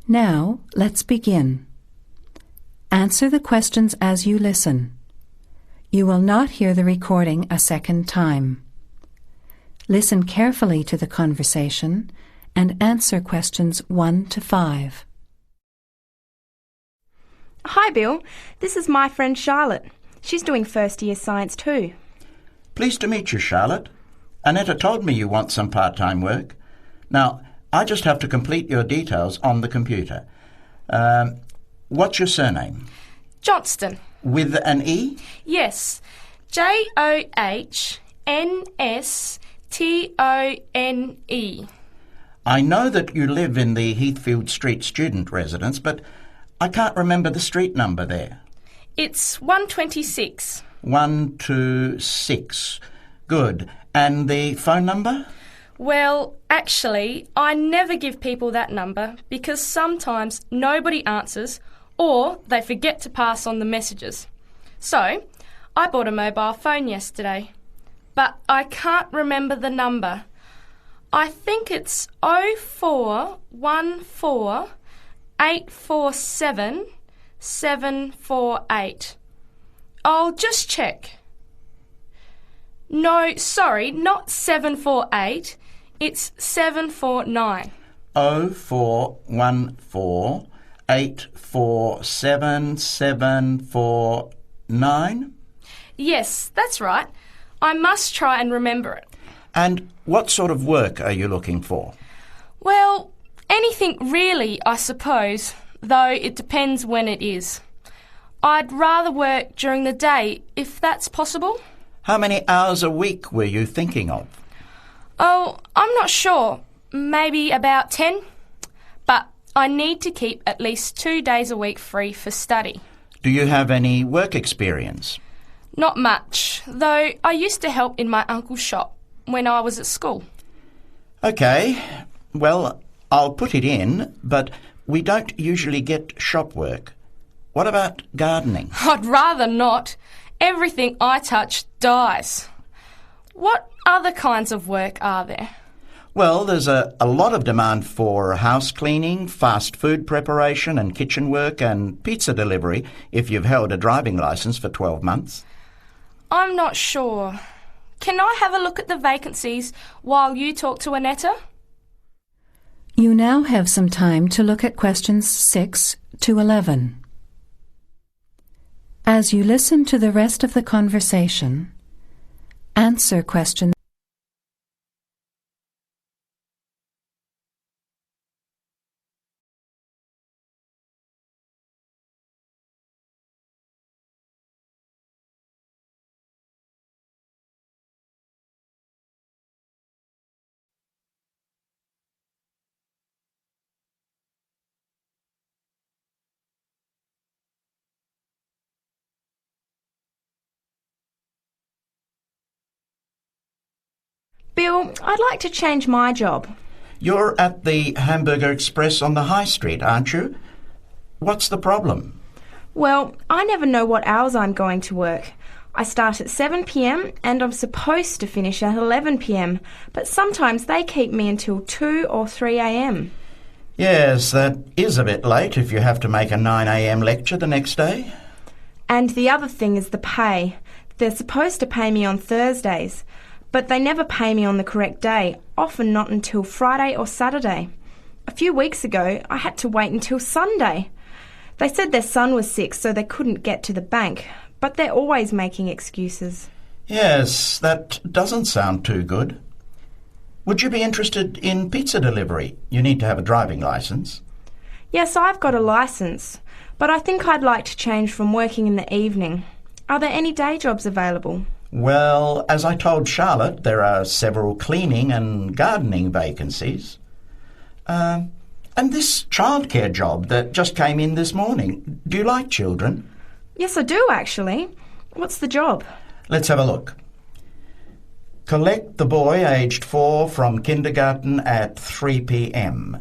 Now, let's begin. Answer the questions as you listen. You will not hear the recording a second time. Listen carefully to the conversation and answer questions 1 to 5. Hi, Bill. This is my friend Charlotte. She's doing first-year science too. Pleased to meet you, Charlotte. Annetta told me you want some part-time work. Now, I just have to complete your details on the computer. What's your surname? Johnston. With an E? Yes. Johnstone. I know that you live in the Heathfield Street student residence, but I can't remember the street number there. It's 126. 126. Good. And the phone number? Well, actually, I never give people that number because sometimes nobody answers or they forget to pass on the messages. So, I bought a mobile phone yesterday, but I can't remember the number. I think it's 0414 847 748. I'll just check. No, sorry, not 748. It's 749. 0414 847 749? Yes, that's right. I must try and remember it. And what sort of work are you looking for? Well, anything really, I suppose, though it depends when it is. I'd rather work during the day, if that's possible. How many hours a week were you thinking of? Oh, I'm not sure. Maybe about 10. But I need to keep at least 2 days a week free for study. Do you have any work experience? Not much, though I used to help in my uncle's shop when I was at school. OK. Well, I'll put it in, but we don't usually get shop work. What about gardening? I'd rather not. Everything I touch dies. What other kinds of work are there? Well, there's a lot of demand for house cleaning, fast food preparation and kitchen work and pizza delivery if you've held a driving licence for 12 months. I'm not sure. Can I have a look at the vacancies while you talk to Annetta? You now have some time to look at questions 6 to 11. As you listen to the rest of the conversation, answer questions. Bill, I'd like to change my job. You're at the Hamburger Express on the High Street, aren't you? What's the problem? Well, I never know what hours I'm going to work. I start at 7 p.m. and I'm supposed to finish at 11 p.m, but sometimes they keep me until 2 or 3 a.m. Yes, that is a bit late if you have to make a 9 a.m. lecture the next day. And the other thing is the pay. They're supposed to pay me on Thursdays, but they never pay me on the correct day, often not until Friday or Saturday. A few weeks ago, I had to wait until Sunday. They said their son was sick, so they couldn't get to the bank, but they're always making excuses. Yes, that doesn't sound too good. Would you be interested in pizza delivery? You need to have a driving licence. Yes, I've got a licence, but I think I'd like to change from working in the evening. Are there any day jobs available? Well, as I told Charlotte, there are several cleaning and gardening vacancies. And this childcare job that just came in this morning. Do you like children? Yes, I do, actually. What's the job? Let's have a look. Collect the boy aged 4 from kindergarten at 3 p.m.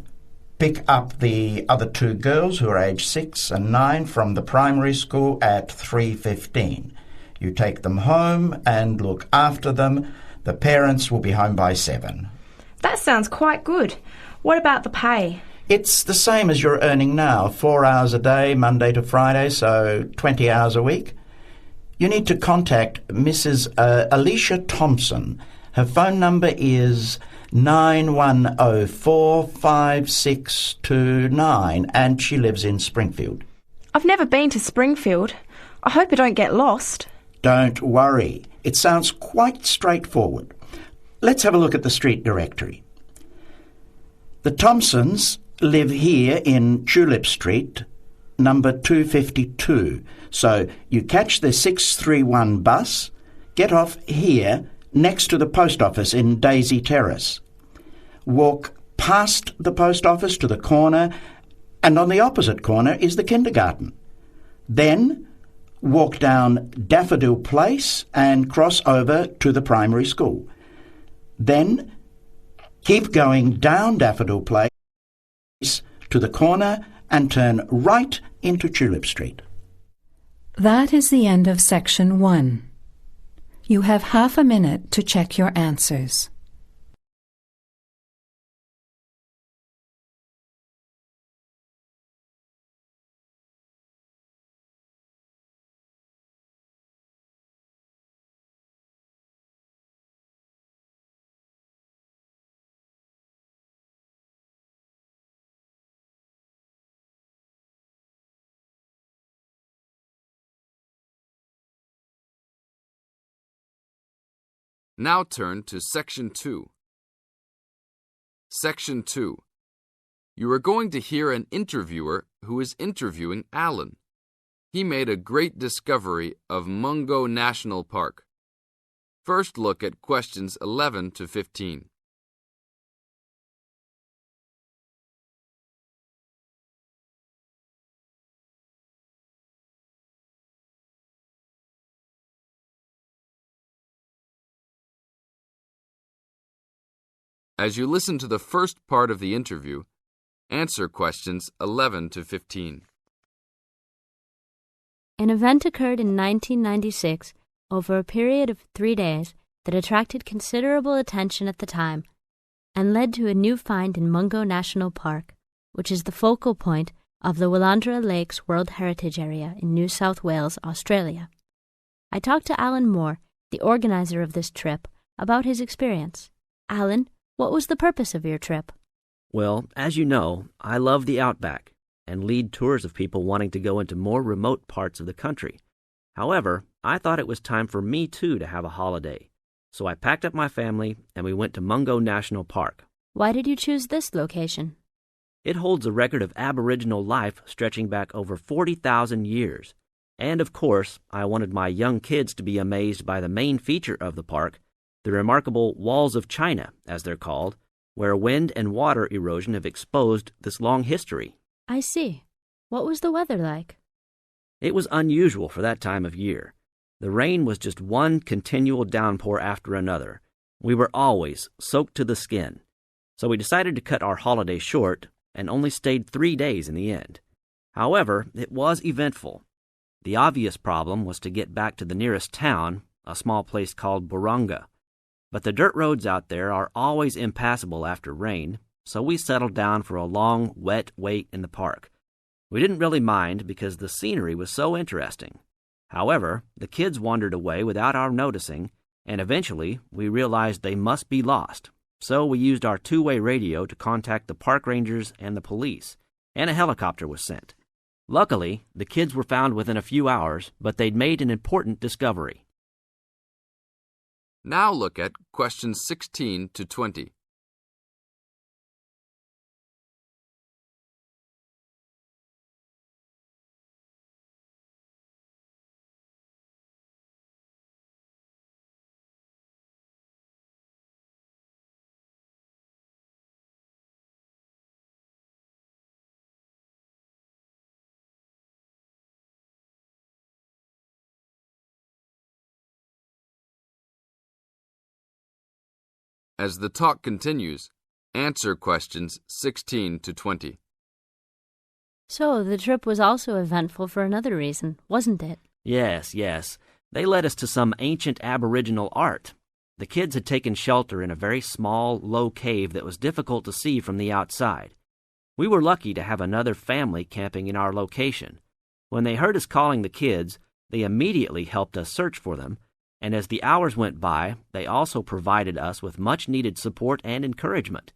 Pick up the other 2 girls who are aged 6 and 9 from the primary school at 3:15. You take them home and look after them. The parents will be home by 7. That sounds quite good. What about the pay? It's the same as you're earning now, 4 hours a day, Monday to Friday, so 20 hours a week. You need to contact Mrs. Alicia Thompson. Her phone number is 91045629, and she lives in Springfield. I've never been to Springfield. I hope I don't get lost. Don't worry. It sounds quite straightforward. Let's have a look at the street directory. The Thompsons live here in Tulip Street, number 252. So you catch the 631 bus, get off here next to the post office in Daisy Terrace. Walk past the post office to the corner, and on the opposite corner is the kindergarten. Then walk down Daffodil Place and cross over to the primary school. Then keep going down Daffodil Place to the corner and turn right into Tulip Street. That is the end of section 1. You have half a minute to check your answers. Now turn to Section 2. Section 2. You are going to hear an interviewer who is interviewing Alan. He made a great discovery of Mungo National Park. First look at questions 11 to 15. As you listen to the first part of the interview, answer questions 11 to 15. An event occurred in 1996 over a period of 3 days that attracted considerable attention at the time and led to a new find in Mungo National Park, which is the focal point of the Willandra Lakes World Heritage Area in New South Wales, Australia. I talked to Alan Moore, the organizer of this trip, about his experience. Alan, what was the purpose of your trip? Well, as you know, I love the outback and lead tours of people wanting to go into more remote parts of the country. However, I thought it was time for me too to have a holiday. So I packed up my family and we went to Mungo National Park. Why did you choose this location? It holds a record of Aboriginal life stretching back over 40,000 years. And of course, I wanted my young kids to be amazed by the main feature of the park, the remarkable Walls of China, as they're called, where wind and water erosion have exposed this long history. I see. What was the weather like? It was unusual for that time of year. The rain was just one continual downpour after another. We were always soaked to the skin. So we decided to cut our holiday short and only stayed 3 days in the end. However, it was eventful. The obvious problem was to get back to the nearest town, a small place called Burunga. But the dirt roads out there are always impassable after rain, so we settled down for a long, wet wait in the park. We didn't really mind because the scenery was so interesting. However, the kids wandered away without our noticing, and eventually we realized they must be lost. So we used our two-way radio to contact the park rangers and the police, and a helicopter was sent. Luckily, the kids were found within a few hours, but they'd made an important discovery. Now look at questions 16 to 20. As the talk continues, answer questions 16 to 20. So, the trip was also eventful for another reason, wasn't it? Yes. They led us to some ancient Aboriginal art. The kids had taken shelter in a very small, low cave that was difficult to see from the outside. We were lucky to have another family camping in our location. When they heard us calling the kids, they immediately helped us search for them, and as the hours went by, they also provided us with much-needed support and encouragement.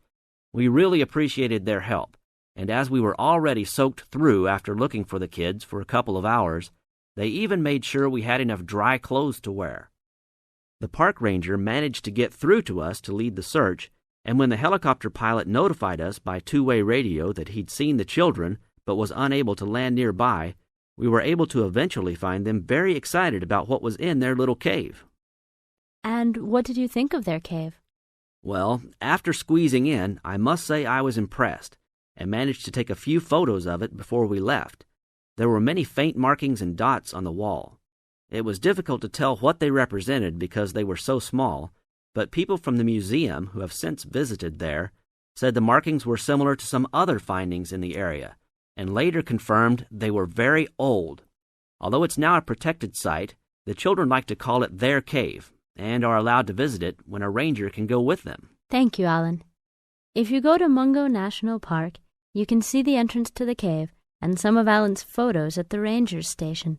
We really appreciated their help, and as we were already soaked through after looking for the kids for a couple of hours, they even made sure we had enough dry clothes to wear. The park ranger managed to get through to us to lead the search, and when the helicopter pilot notified us by two-way radio that he'd seen the children but was unable to land nearby, we were able to eventually find them very excited about what was in their little cave. And what did you think of their cave? Well, after squeezing in, I must say I was impressed, and managed to take a few photos of it before we left. There were many faint markings and dots on the wall. It was difficult to tell what they represented because they were so small, but people from the museum who have since visited there said the markings were similar to some other findings in the area, and later confirmed they were very old. Although it's now a protected site, the children like to call it their cave, and are allowed to visit it when a ranger can go with them. Thank you, Alan. If you go to Mungo National Park, you can see the entrance to the cave and some of Alan's photos at the ranger's station.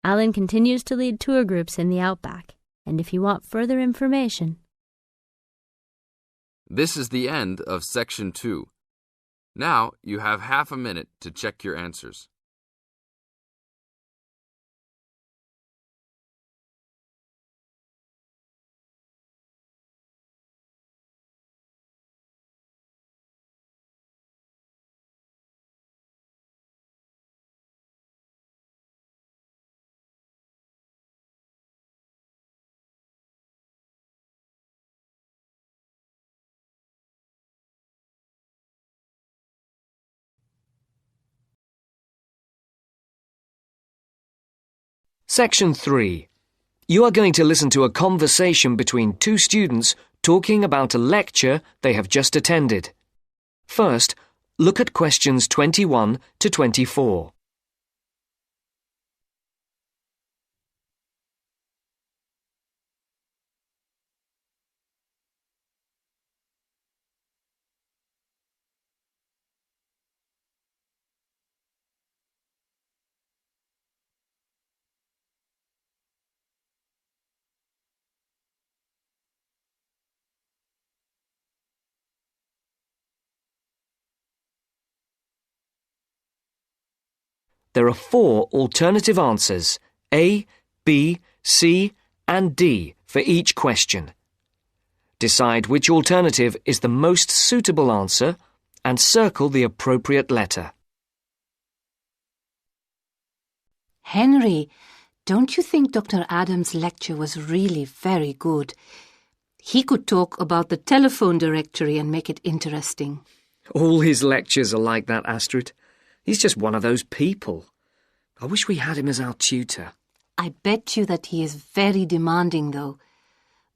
Alan continues to lead tour groups in the outback, and if you want further information... This is the end of Section 2. Now you have half a minute to check your answers. Section 3. You are going to listen to a conversation between two students talking about a lecture they have just attended. First, look at questions 21 to 24. There are 4 alternative answers, A, B, C, and D, for each question. Decide which alternative is the most suitable answer and circle the appropriate letter. Henry, don't you think Dr. Adams' lecture was really very good? He could talk about the telephone directory and make it interesting. All his lectures are like that, Astrid. He's just one of those people. I wish we had him as our tutor. I bet you that he is very demanding, though.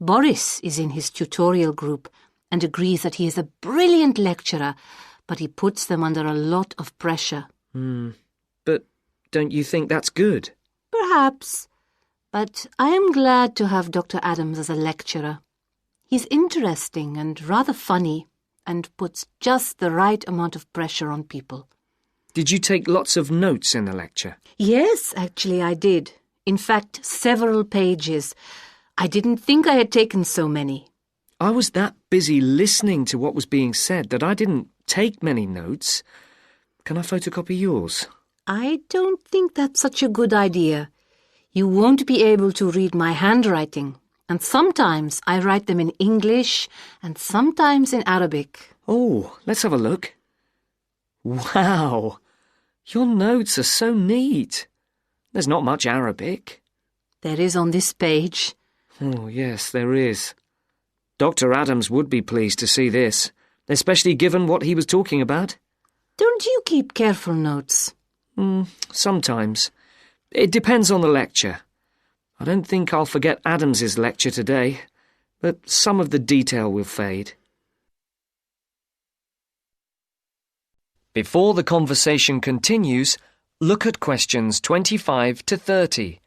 Boris is in his tutorial group and agrees that he is a brilliant lecturer, but he puts them under a lot of pressure. But don't you think that's good? Perhaps. But I am glad to have Dr. Adams as a lecturer. He's interesting and rather funny and puts just the right amount of pressure on people. Did you take lots of notes in the lecture? Yes, actually I did. In fact, several pages. I didn't think I had taken so many. I was that busy listening to what was being said that I didn't take many notes. Can I photocopy yours? I don't think that's such a good idea. You won't be able to read my handwriting, and sometimes I write them in English and sometimes in Arabic. Oh, let's have a look. Wow! Your notes are so neat. There's not much Arabic. There is on this page. Oh, yes, there is. Dr. Adams would be pleased to see this, especially given what he was talking about. Don't you keep careful notes? Sometimes. It depends on the lecture. I don't think I'll forget Adams's lecture today, but some of the detail will fade. Before the conversation continues, look at questions 25 to 30.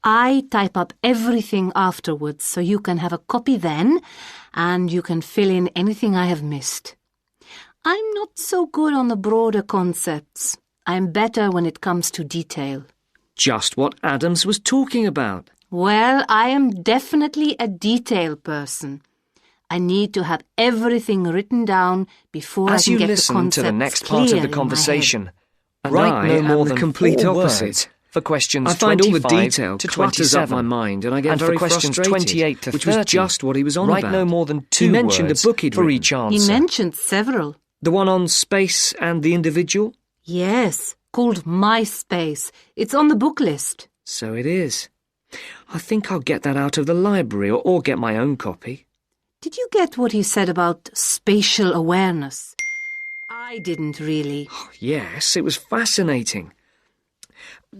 I type up everything afterwards so you can have a copy then and you can fill in anything I have missed. I'm not so good on the broader concepts. I'm better when it comes to detail. Just what Adams was talking about. Well, I am definitely a detail person. I need to have everything written down before I As can you get the listen concepts to the next part of clear the in my conversation, head. write no more than complete 4 opposite. words. For questions I find all the 25 detail to clutters up 27, my mind and I get and very for questions frustrated, 28 to which 30, was just what he was on write about. no more than 2 He mentioned words a book he'd for written. each answer. He mentioned several. The one on space and the individual? Yes, called MySpace. It's on the book list. So it is. I think I'll get that out of the library or get my own copy. Did you get what he said about spatial awareness? I didn't really. Yes, it was fascinating.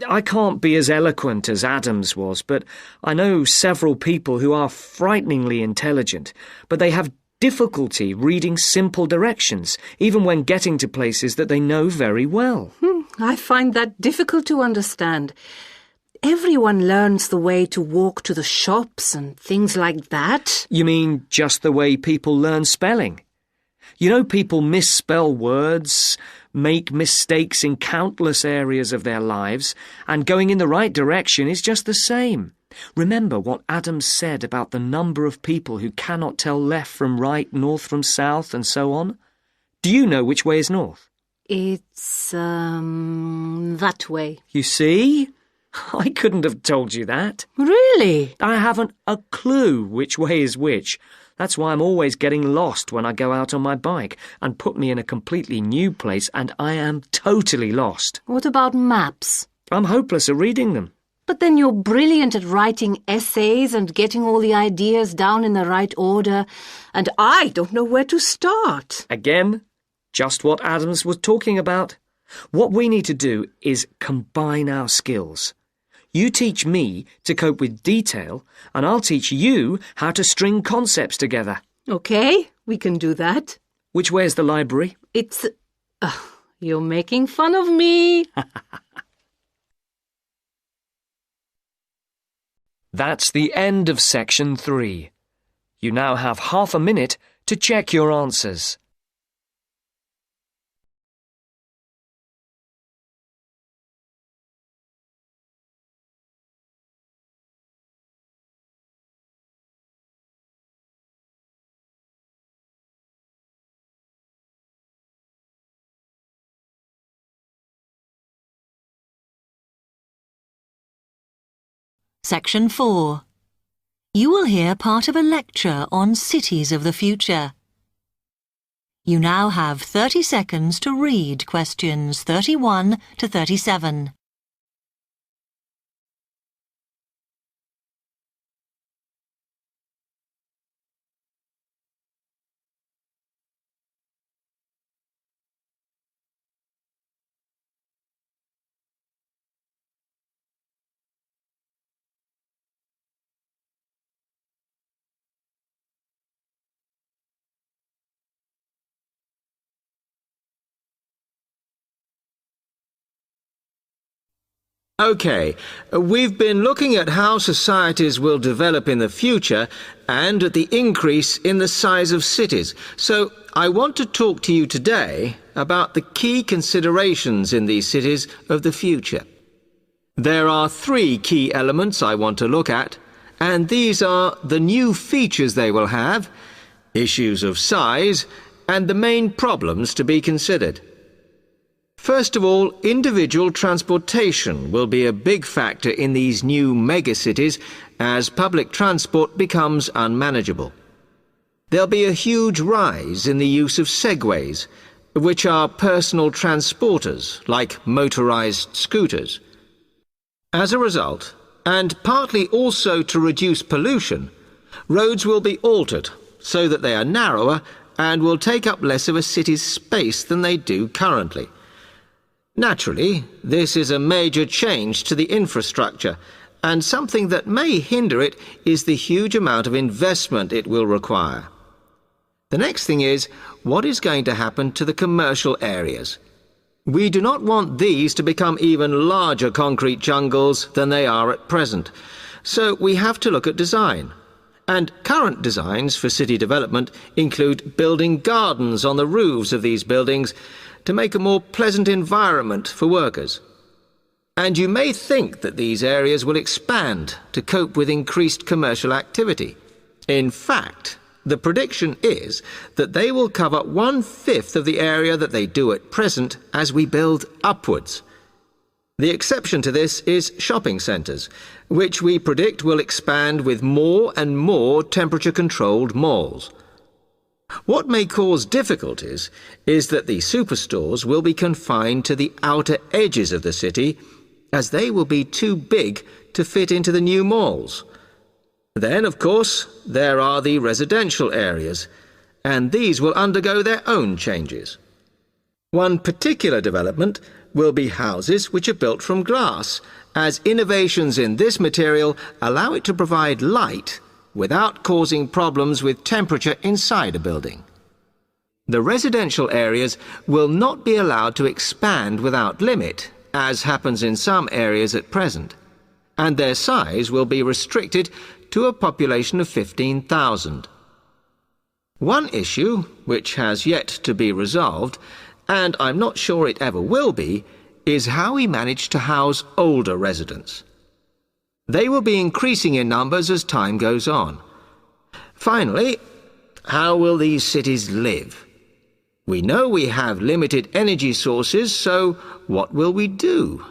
I can't be as eloquent as Adams was, but I know several people who are frighteningly intelligent, but they have difficulty reading simple directions, even when getting to places that they know very well. I find that difficult to understand. Everyone learns the way to walk to the shops and things like that. You mean just the way people learn spelling? You know, people misspell words, make mistakes in countless areas of their lives, and going in the right direction is just the same. Remember what Adams said about the number of people who cannot tell left from right, north from south, and so on? Do you know which way is north? It's, that way. You see? I couldn't have told you that. Really? I haven't a clue which way is which. That's why I'm always getting lost when I go out on my bike, and put me in a completely new place and I am totally lost. What about maps? I'm hopeless at reading them. But then you're brilliant at writing essays and getting all the ideas down in the right order, and I don't know where to start. Again, just what Adams was talking about. What we need to do is combine our skills. You teach me to cope with detail, and I'll teach you how to string concepts together. Okay, we can do that. Which way is the library? It's... you're making fun of me. That's the end of section 3. You now have half a minute to check your answers. Section 4. You will hear part of a lecture on cities of the future. You now have 30 seconds to read questions 31 to 37. OK, we've been looking at how societies will develop in the future and at the increase in the size of cities. So I want to talk to you today about the key considerations in these cities of the future. There are 3 key elements I want to look at, and these are the new features they will have, issues of size, and the main problems to be considered. First of all, individual transportation will be a big factor in these new megacities as public transport becomes unmanageable. There'll be a huge rise in the use of segways, which are personal transporters like motorized scooters. As a result, and partly also to reduce pollution, roads will be altered so that they are narrower and will take up less of a city's space than they do currently. Naturally, this is a major change to the infrastructure, and something that may hinder it is the huge amount of investment it will require. The next thing is, what is going to happen to the commercial areas? We do not want these to become even larger concrete jungles than they are at present, so we have to look at design. And current designs for city development include building gardens on the roofs of these buildings to make a more pleasant environment for workers. And you may think that these areas will expand to cope with increased commercial activity. In fact, the prediction is that they will cover 1/5 of the area that they do at present as we build upwards. The exception to this is shopping centres, which we predict will expand with more and more temperature-controlled malls. What may cause difficulties is that the superstores will be confined to the outer edges of the city, as they will be too big to fit into the new malls. Then, of course, there are the residential areas, and these will undergo their own changes. One particular development will be houses which are built from glass, as innovations in this material allow it to provide light without causing problems with temperature inside a building. The residential areas will not be allowed to expand without limit, as happens in some areas at present, and their size will be restricted to a population of 15,000. One issue, which has yet to be resolved, and I'm not sure it ever will be, is how we manage to house older residents. They will be increasing in numbers as time goes on. Finally, how will these cities live? We know we have limited energy sources, so what will we do?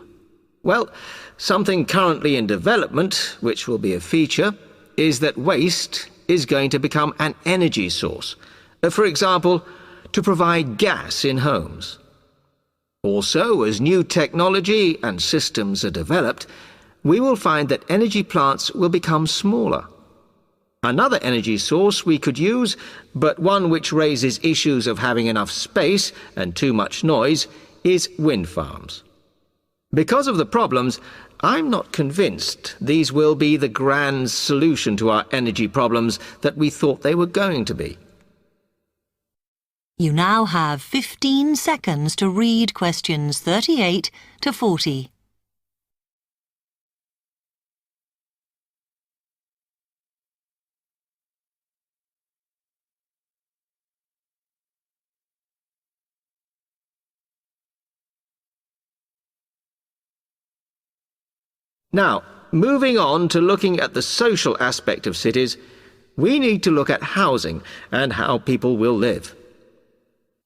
Well, something currently in development, which will be a feature, is that waste is going to become an energy source. For example, to provide gas in homes. Also, as new technology and systems are developed, we will find that energy plants will become smaller. Another energy source we could use, but one which raises issues of having enough space and too much noise, is wind farms. Because of the problems, I'm not convinced these will be the grand solution to our energy problems that we thought they were going to be. You now have 15 seconds to read questions 38 to 40. Now, moving on to looking at the social aspect of cities, we need to look at housing and how people will live.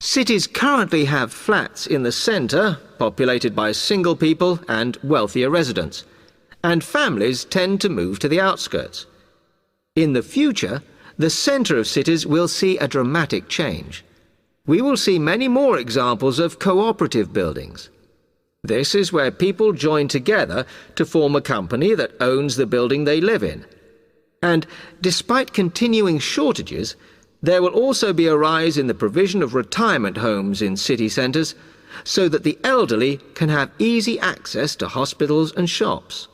Cities currently have flats in the centre, populated by single people and wealthier residents, and families tend to move to the outskirts. In the future, the centre of cities will see a dramatic change. We will see many more examples of cooperative buildings. This is where people join together to form a company that owns the building they live in. And despite continuing shortages, there will also be a rise in the provision of retirement homes in city centres, so that the elderly can have easy access to hospitals and shops.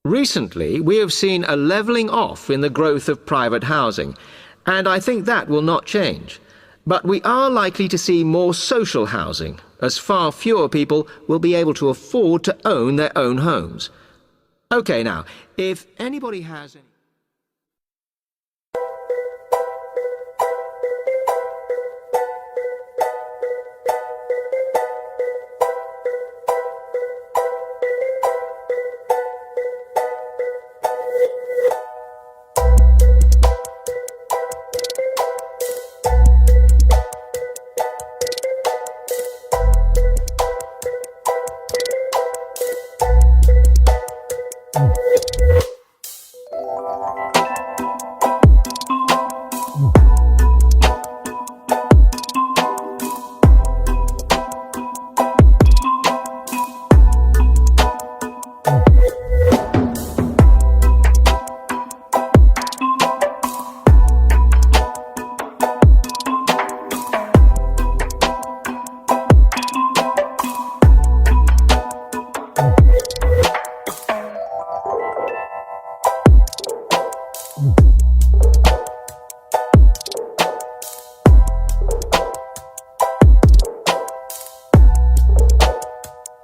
Recently, we have seen a levelling off in the growth of private housing, and I think that will not change. But we are likely to see more social housing, as far fewer people will be able to afford to own their own homes. OK, now, if anybody has any...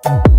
Thank you.